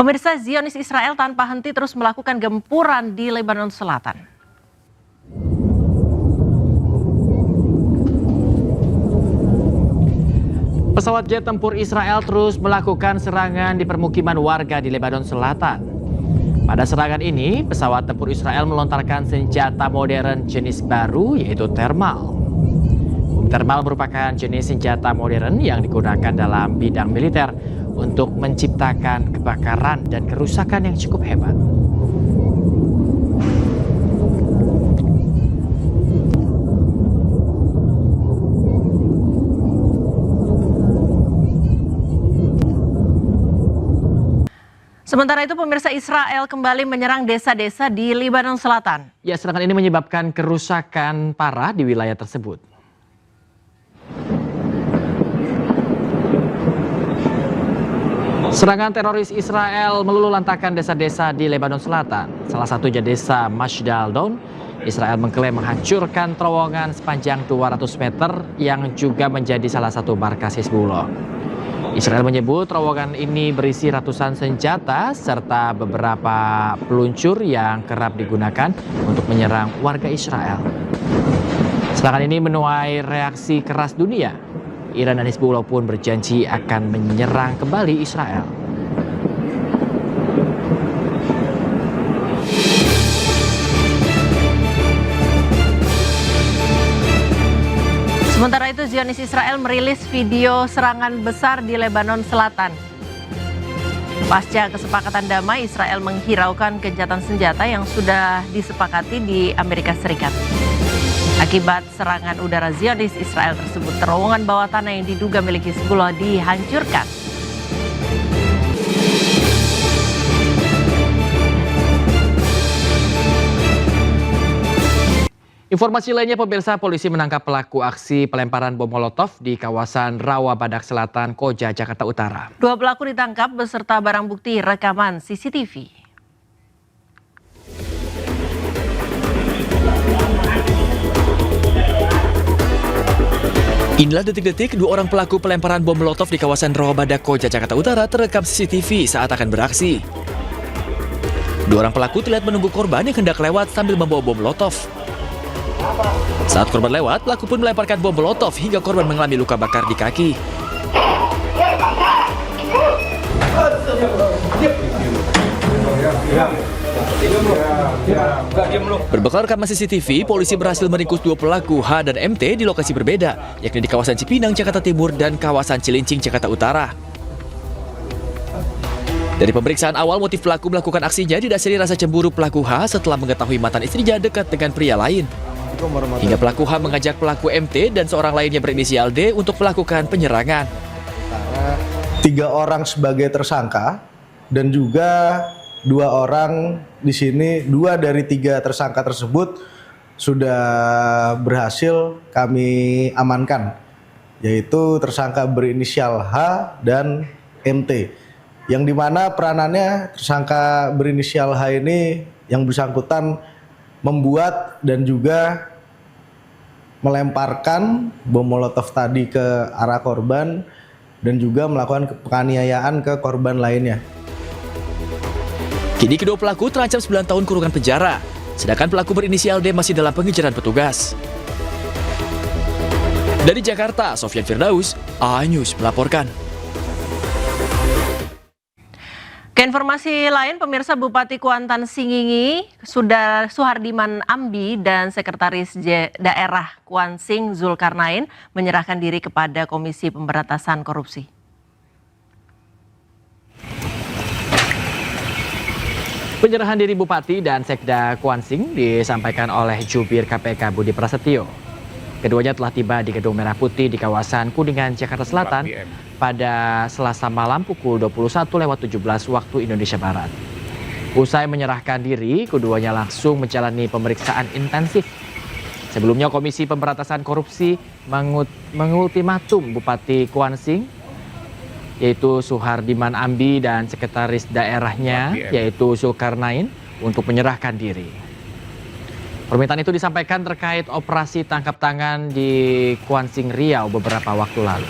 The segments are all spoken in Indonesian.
Pemirsa, Zionis Israel tanpa henti terus melakukan gempuran di Lebanon Selatan. Pesawat jet tempur Israel terus melakukan serangan di permukiman warga di Lebanon Selatan. Pada serangan ini, pesawat tempur Israel melontarkan senjata modern jenis baru yaitu thermal. Bom thermal merupakan jenis senjata modern yang digunakan dalam bidang militer untuk menciptakan kebakaran dan kerusakan yang cukup hebat. Sementara itu, pemirsa, Israel kembali menyerang desa-desa di Lebanon Selatan. Ya, serangan ini menyebabkan kerusakan parah di wilayah tersebut. Serangan teroris Israel meluluhlantakkan desa-desa di Lebanon Selatan. Salah satunya desa Mashdal Down. Israel mengklaim menghancurkan terowongan sepanjang 200 meter yang juga menjadi salah satu markas Hizbullah. Israel menyebut terowongan ini berisi ratusan senjata serta beberapa peluncur yang kerap digunakan untuk menyerang warga Israel. Serangan ini menuai reaksi keras dunia. Iran dan Hizbullah pun berjanji akan menyerang kembali Israel. Sementara itu, Zionis Israel merilis video serangan besar di Lebanon Selatan. Pasca kesepakatan damai, Israel menghiraukan gencatan senjata yang sudah disepakati di Amerika Serikat. Akibat serangan udara Zionis Israel tersebut, terowongan bawah tanah yang diduga milik Hizbullah dihancurkan. Informasi lainnya, pemirsa, polisi menangkap pelaku aksi pelemparan bom Molotov di kawasan Rawa Badak Selatan, Koja, Jakarta Utara. 2 pelaku ditangkap beserta barang bukti rekaman CCTV. Inilah detik-detik 2 orang pelaku pelemparan bom Molotov di kawasan Rawa Badak, Koja, Jakarta Utara terekam CCTV saat akan beraksi. 2 orang pelaku terlihat menunggu korban yang hendak lewat sambil membawa bom Molotov. Saat korban lewat, pelaku pun melemparkan bom Molotov hingga korban mengalami luka bakar di kaki. Berbekal rekaman CCTV, polisi berhasil meringkus 2 pelaku H dan MT di lokasi berbeda, yakni di kawasan Cipinang, Jakarta Timur dan kawasan Cilincing, Jakarta Utara. Dari pemeriksaan awal, motif pelaku melakukan aksinya didasari rasa cemburu pelaku H setelah mengetahui mantan istrinya dekat dengan pria lain. Hingga pelaku H mengajak pelaku MT dan seorang lainnya berinisial D untuk melakukan penyerangan. 3 orang sebagai tersangka dan juga 2 orang di sini, 2 dari 3 tersangka tersebut sudah berhasil kami amankan, yaitu tersangka berinisial H dan MT, yang dimana peranannya tersangka berinisial H ini yang bersangkutan membuat dan juga melemparkan bom Molotov tadi ke arah korban dan juga melakukan penganiayaan ke korban lainnya. Kini kedua pelaku terancam 9 tahun kurungan penjara, sedangkan pelaku berinisial D masih dalam pengejaran petugas. Dari Jakarta, Sofyan Firdaus, A-News melaporkan. Ke informasi lain, pemirsa, Bupati Kuantan Singingi Suhardiman Ambi dan Sekretaris Daerah Kuansing Zulkarnain menyerahkan diri kepada Komisi Pemberantasan Korupsi. Penyerahan diri Bupati dan Sekda Kuansing disampaikan oleh Jubir KPK Budi Prasetyo. Keduanya telah tiba di Gedung Merah Putih di kawasan Kuningan, Jakarta Selatan pada Selasa malam pukul 21:17 waktu Indonesia Barat. Usai menyerahkan diri, keduanya langsung menjalani pemeriksaan intensif. Sebelumnya, Komisi Pemberantasan Korupsi mengultimatum Bupati Kuansing, yaitu Suhardiman Ambi dan Sekretaris Daerahnya, yaitu Zulkarnain, untuk menyerahkan diri. Permintaan itu disampaikan terkait operasi tangkap tangan di Kuansing, Riau beberapa waktu lalu.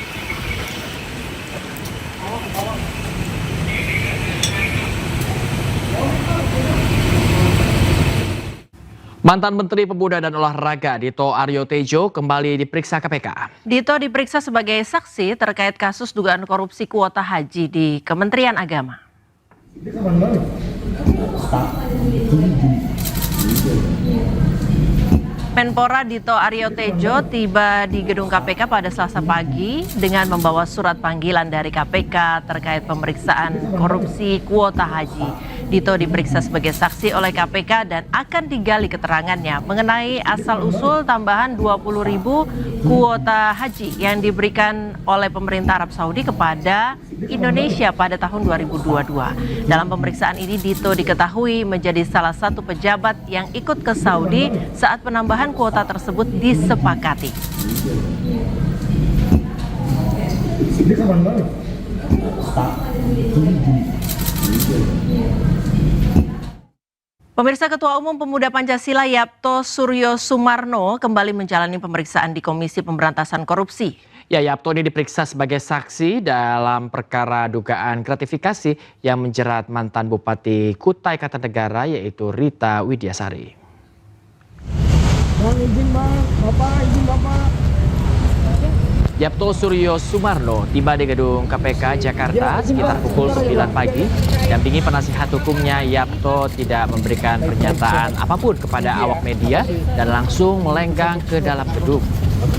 Mantan Menteri Pemuda dan Olahraga Dito Aryo Tejo kembali diperiksa KPK. Dito diperiksa sebagai saksi terkait kasus dugaan korupsi kuota haji di Kementerian Agama. Menpora Dito Aryo Tejo tiba di gedung KPK pada Selasa pagi dengan membawa surat panggilan dari KPK terkait pemeriksaan korupsi kuota haji. Dito diperiksa sebagai saksi oleh KPK dan akan digali keterangannya mengenai asal-usul tambahan 20.000 kuota haji yang diberikan oleh pemerintah Arab Saudi kepada Indonesia pada tahun 2022. Dalam pemeriksaan ini Dito diketahui menjadi salah satu pejabat yang ikut ke Saudi saat penambahan kuota tersebut disepakati. Pemirsa, Ketua Umum Pemuda Pancasila Yapto Suryo Sumarno kembali menjalani pemeriksaan di Komisi Pemberantasan Korupsi. Ya, Yapto ini diperiksa sebagai saksi dalam perkara dugaan gratifikasi yang menjerat mantan Bupati Kutai Kartanegara yaitu Rita Widiasari. Izin Bapak. Yapto Suryo Sumarno tiba di gedung KPK Jakarta sekitar pukul 9 pagi. Dampingi penasihat hukumnya, Yapto tidak memberikan pernyataan apapun kepada awak media dan langsung melenggang ke dalam gedung.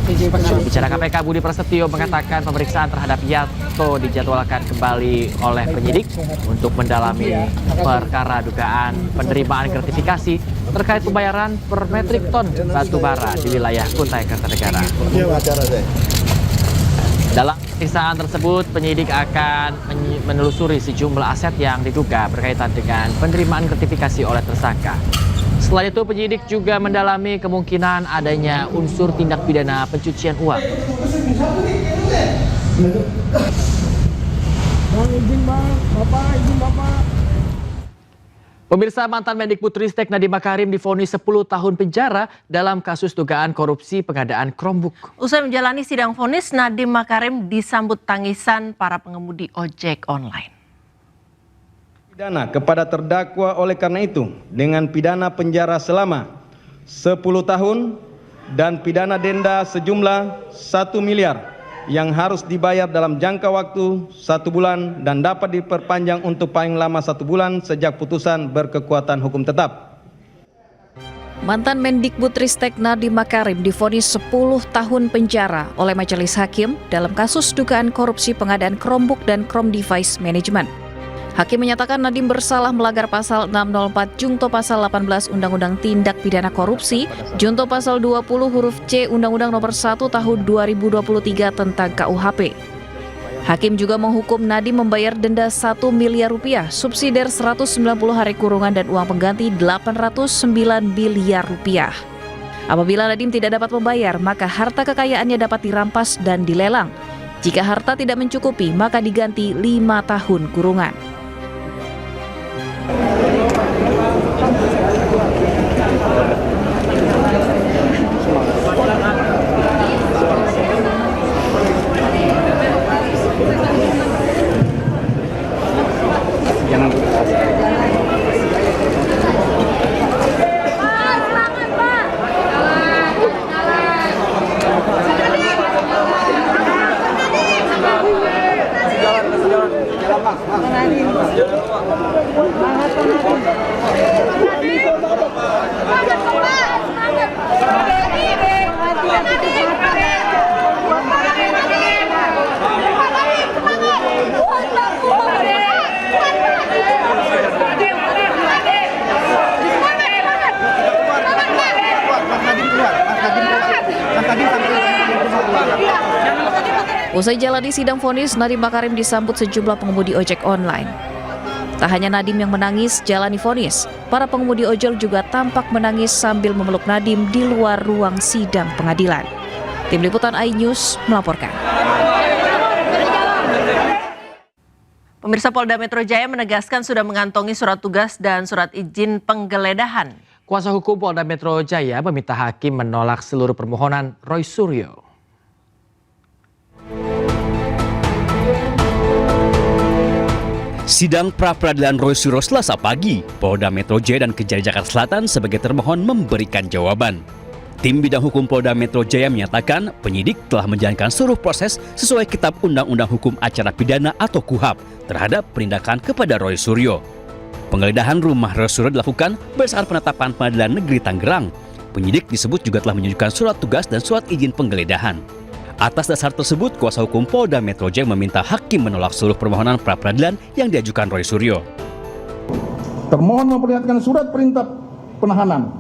Juru bicara KPK Budi Prasetyo mengatakan pemeriksaan terhadap Yapto dijadwalkan kembali oleh penyidik untuk mendalami perkara dugaan penerimaan gratifikasi terkait pembayaran per metrik ton batu bara di wilayah Kutai Kartanegara. Dalam pemeriksaan tersebut, penyidik akan menelusuri sejumlah aset yang diduga berkaitan dengan penerimaan gratifikasi oleh tersangka. Setelah itu, penyidik juga mendalami kemungkinan adanya unsur tindak pidana pencucian uang. Izin Bapak. Pemirsa, mantan Mendikbudristek Nadiem Makarim divonis 10 tahun penjara dalam kasus dugaan korupsi pengadaan Chromebook. Usai menjalani sidang vonis, Nadiem Makarim disambut tangisan para pengemudi ojek online. Pidana kepada terdakwa oleh karena itu dengan pidana penjara selama 10 tahun dan pidana denda sejumlah 1 miliar yang harus dibayar dalam jangka waktu 1 bulan dan dapat diperpanjang untuk paling lama 1 bulan sejak putusan berkekuatan hukum tetap. Mantan Mendikbudristek Nadiem Makarim divonis 10 tahun penjara oleh Majelis Hakim dalam kasus dugaan korupsi pengadaan Chromebook dan Chrome Device Management. Hakim menyatakan Nadiem bersalah melanggar pasal 604 Junto pasal 18 Undang-Undang Tindak Pidana Korupsi, Junto pasal 20 huruf C Undang-Undang Nomor 1 Tahun 2023 tentang KUHP. Hakim juga menghukum Nadiem membayar denda 1 miliar rupiah, subsidiar 190 hari kurungan dan uang pengganti 809 miliar rupiah. Apabila Nadiem tidak dapat membayar, maka harta kekayaannya dapat dirampas dan dilelang. Jika harta tidak mencukupi, maka diganti 5 tahun kurungan. Usai jalani sidang vonis, Nadiem Makarim disambut sejumlah pengemudi ojek online. Tak hanya Nadiem yang menangis jalani vonis, para pengemudi ojol juga tampak menangis sambil memeluk Nadiem di luar ruang sidang pengadilan. Tim Liputan iNews melaporkan. Pemirsa, Polda Metro Jaya menegaskan sudah mengantongi surat tugas dan surat izin penggeledahan. Kuasa hukum Polda Metro Jaya meminta hakim menolak seluruh permohonan Roy Suryo. Sidang pra-peradilan Roy Suryo Selasa pagi, Polda Metro Jaya dan Kejari Jakarta Selatan sebagai termohon memberikan jawaban. Tim bidang hukum Polda Metro Jaya menyatakan penyidik telah menjalankan seluruh proses sesuai Kitab Undang-Undang Hukum Acara Pidana atau KUHAP terhadap penindakan kepada Roy Suryo. Penggeledahan rumah Roy Suryo dilakukan berdasarkan penetapan Pengadilan Negeri Tangerang. Penyidik disebut juga telah menunjukkan surat tugas dan surat izin penggeledahan. Atas dasar tersebut, kuasa hukum Polda Metro Jaya meminta hakim menolak seluruh permohonan pra-peradilan yang diajukan Roy Suryo. Termohon memperlihatkan surat perintah penahanan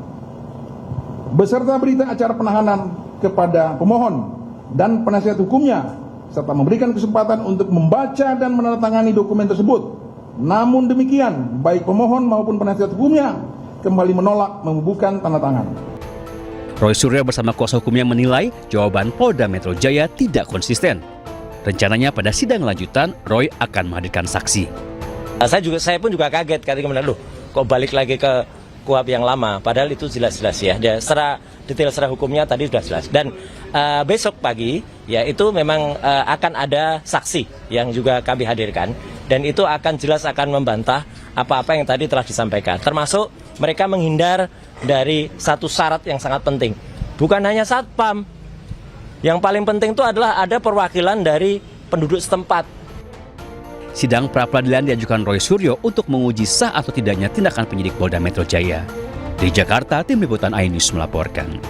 beserta berita acara penahanan kepada pemohon dan penasihat hukumnya serta memberikan kesempatan untuk membaca dan menandatangani dokumen tersebut. Namun demikian, baik pemohon maupun penasihat hukumnya kembali menolak membubuhkan tanda tangan. Roy Suryo bersama kuasa hukumnya menilai jawaban Polda Metro Jaya tidak konsisten. Rencananya pada sidang lanjutan, Roy akan menghadirkan saksi. Saya pun juga kaget ketika mendengar, loh, kok balik lagi ke KUHAP yang lama, padahal itu jelas-jelas ya. Detail secara hukumnya tadi sudah jelas. Dan besok pagi ya itu memang akan ada saksi yang juga kami hadirkan, dan itu akan jelas akan membantah apa-apa yang tadi telah disampaikan. Termasuk mereka menghindar dari satu syarat yang sangat penting. Bukan hanya satpam. Yang paling penting itu adalah ada perwakilan dari penduduk setempat. Sidang pra-peradilan diajukan Roy Suryo untuk menguji sah atau tidaknya tindakan penyidik Polda Metro Jaya. Di Jakarta, Tim Liputan iNews melaporkan.